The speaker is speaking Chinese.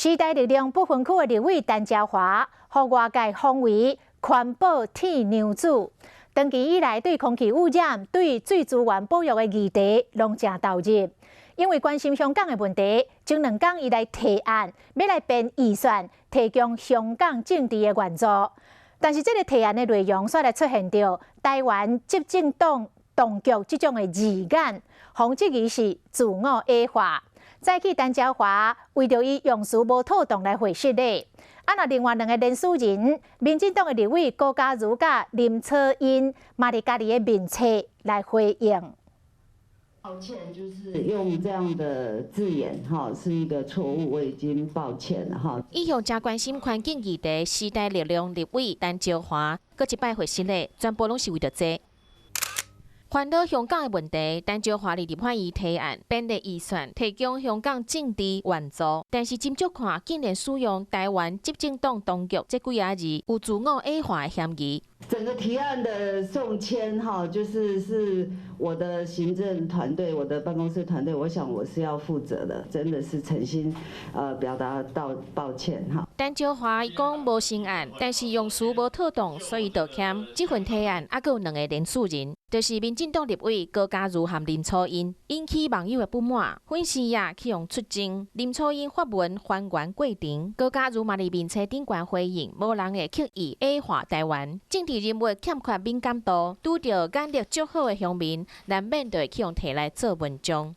时代力量不分区的立委陈椒华，互外界封为环保铁娘子。长期以来，对空气污染、对水资源保育的议题拢正投入。因为关心香港的问题，前2天伊来提案，要来编预算，提供香港政治的援助。但是，这个提案的内容却来出现着台湾执政党当局这种的字眼，防质疑是自我矮化。再去陈椒华为着伊用词无妥当来回释咧。那另外2个联署人，民进党的立委高嘉瑜甲林楚茵，嘛伫家己的面册来回应。抱歉，就是用这样的字眼，是一个错误，我已经抱歉了哈。伊向加关心环境议题，时代力量立委陈椒华，搁一摆回信咧，全部拢是为着这。烦恼香港的问题，陈椒华伫立法院提案编列预算，提供香港政治援助。但是斟酌看，竟然使用台湾执政党当局这几个字，有自我矮化的嫌疑。整个提案的送签是我的行政团队，我的办公室团队，我想我是要负责的，真的是诚心表达到抱歉哈。陈椒华伊讲无成案，但是用词无妥当，所以道歉。这份提案还有2个联署人，就是民进党立委高嘉瑜和林楚茵，引起网友的不满。粉丝也去用出征，林楚茵发文还原过程，高嘉瑜嘛伫面册顶悬回应，无人会刻意矮化台湾。政治人物欠缺敏感度，拄到眼力较好的乡民，难免就会去用摕来做文章。